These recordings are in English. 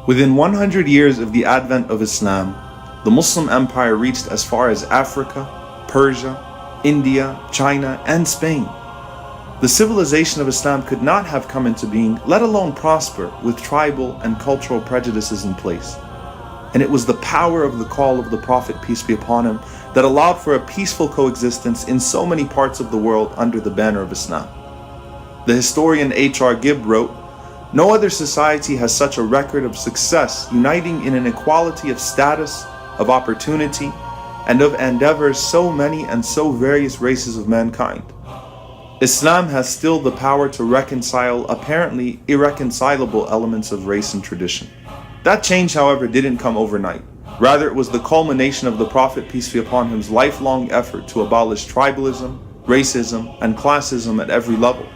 Within 100 years of the advent of Islam, the Muslim empire reached as far as Africa, Persia, India, China, and Spain. The civilization of Islam could not have come into being, let alone prosper, with tribal and cultural prejudices in place. And it was the power of the call of the Prophet, peace be upon him, that allowed for a peaceful coexistence in so many parts of the world under the banner of Islam. The historian H.R. Gibb wrote, "No other society has such a record of success, uniting in an equality of status, of opportunity, and of endeavors so many and so various races of mankind. Islam has still the power to reconcile apparently irreconcilable elements of race and tradition." That change, however, didn't come overnight. Rather, it was the culmination of the Prophet, peace be upon him's lifelong effort to abolish tribalism, racism, and classism at every level.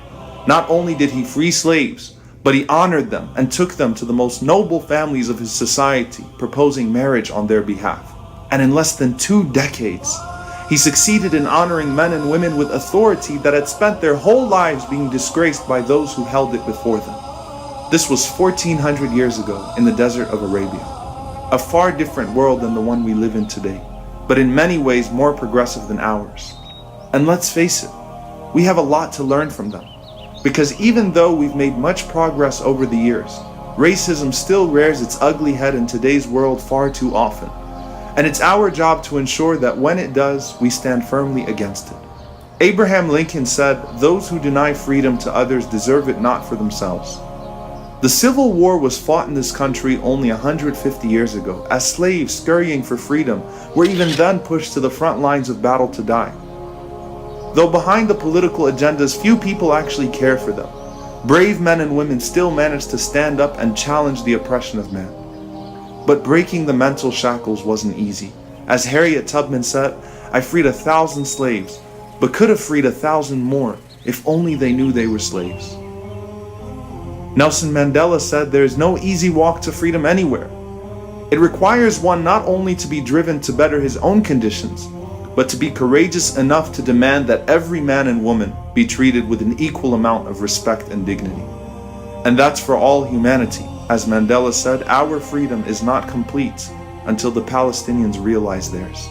Not only did he free slaves, but he honored them and took them to the most noble families of his society, proposing marriage on their behalf. And in less than 2 decades, he succeeded in honoring men and women with authority that had spent their whole lives being disgraced by those who held it before them. This was 1400 years ago in the desert of Arabia. A far different world than the one we live in today, but in many ways more progressive than ours. And let's face it, we have a lot to learn from them. Because even though we've made much progress over the years, racism still rears its ugly head in today's world far too often. And it's our job to ensure that when it does, we stand firmly against it. Abraham Lincoln said, "Those who deny freedom to others deserve it not for themselves." The Civil War was fought in this country only 150 years ago, as slaves scurrying for freedom were even then pushed to the front lines of battle to die. Though behind the political agendas, few people actually care for them. Brave men and women still manage to stand up and challenge the oppression of man. But breaking the mental shackles wasn't easy. As Harriet Tubman said, "I freed 1,000 slaves, but could have freed 1,000 more if only they knew they were slaves." Nelson Mandela said, "There is no easy walk to freedom anywhere. It requires one not only to be driven to better his own conditions, but to be courageous enough to demand that every man and woman be treated with an equal amount of respect and dignity. And that's for all humanity. As Mandela said, our freedom is not complete until the Palestinians realize theirs."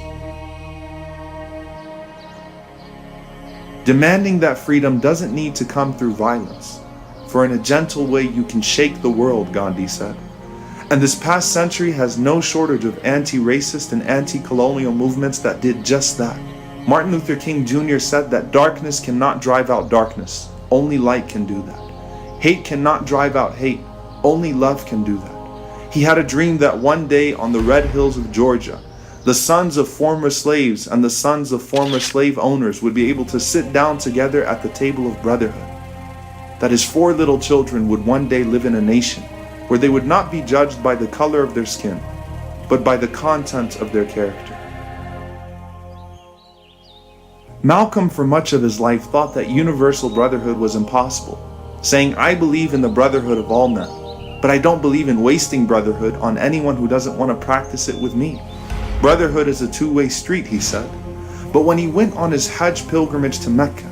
Demanding that freedom doesn't need to come through violence. For in a gentle way you can shake the world, Gandhi said. And this past century has no shortage of anti-racist and anti-colonial movements that did just that. Martin Luther King Jr. said that darkness cannot drive out darkness, only light can do that. Hate cannot drive out hate, only love can do that. He had a dream that one day on the red hills of Georgia, the sons of former slaves and the sons of former slave owners would be able to sit down together at the table of brotherhood. That his 4 little children would one day live in a nation where they would not be judged by the color of their skin, but by the content of their character. Malcolm, for much of his life, thought that universal brotherhood was impossible, saying, "I believe in the brotherhood of all men, but I don't believe in wasting brotherhood on anyone who doesn't want to practice it with me. Brotherhood is a two-way street," he said. But when he went on his Hajj pilgrimage to Mecca,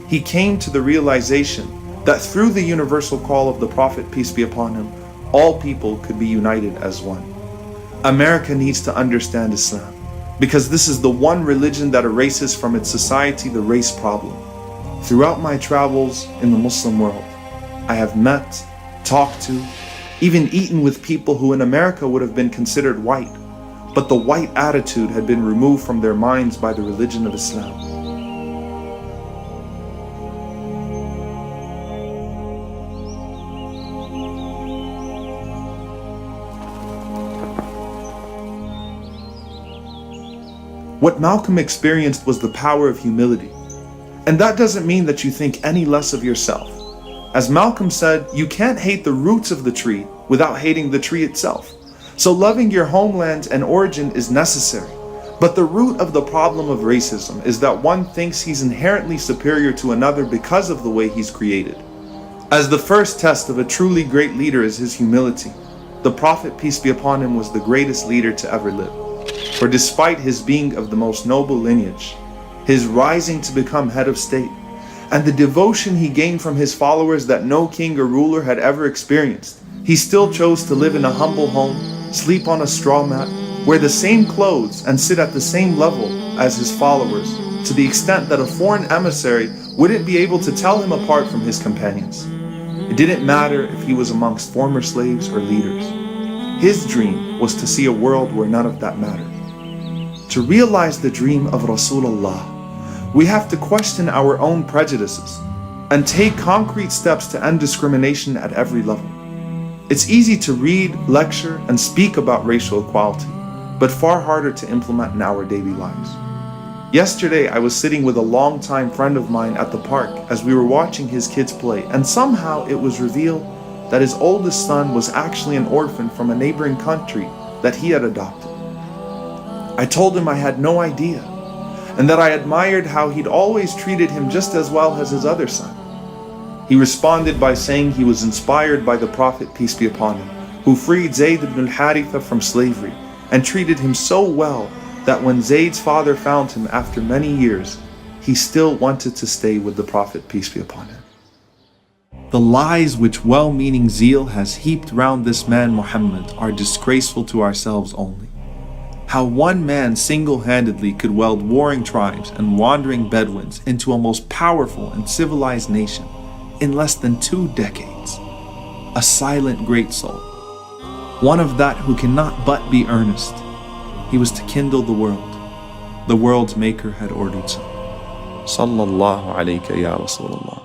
he came to the realization that through the universal call of the Prophet, peace be upon him, all people could be united as one. America needs to understand Islam, because this is the one religion that erases from its society the race problem. Throughout my travels in the Muslim world, I have met, talked to, even eaten with people who in America would have been considered white, but the white attitude had been removed from their minds by the religion of Islam. What Malcolm experienced was the power of humility. And that doesn't mean that you think any less of yourself. As Malcolm said, you can't hate the roots of the tree without hating the tree itself. So loving your homeland and origin is necessary. But the root of the problem of racism is that one thinks he's inherently superior to another because of the way he's created. As the first test of a truly great leader is his humility, the Prophet, peace be upon him, was the greatest leader to ever live. For despite his being of the most noble lineage, his rising to become head of state, and the devotion he gained from his followers that no king or ruler had ever experienced, he still chose to live in a humble home, sleep on a straw mat, wear the same clothes, and sit at the same level as his followers, to the extent that a foreign emissary wouldn't be able to tell him apart from his companions. It didn't matter if he was amongst former slaves or leaders. His dream was to see a world where none of that mattered. To realize the dream of Rasulullah, we have to question our own prejudices and take concrete steps to end discrimination at every level. It's easy to read, lecture, and speak about racial equality, but far harder to implement in our daily lives. Yesterday, I was sitting with a longtime friend of mine at the park as we were watching his kids play, and somehow it was revealed that his oldest son was actually an orphan from a neighboring country that he had adopted. I told him I had no idea, and that I admired how he'd always treated him just as well as his other son. He responded by saying he was inspired by the Prophet, peace be upon him, who freed Zayd ibn al-Haritha from slavery and treated him so well that when Zayd's father found him after many years, he still wanted to stay with the Prophet, peace be upon him. The lies which well-meaning zeal has heaped round this man Muhammad are disgraceful to ourselves only. How one man single-handedly could weld warring tribes and wandering Bedouins into a most powerful and civilized nation in less than 2 decades. A silent great soul, one of that who cannot but be earnest. He was to kindle the world. The world's maker had ordered so. Sallallahu alayka ya Rasulullah.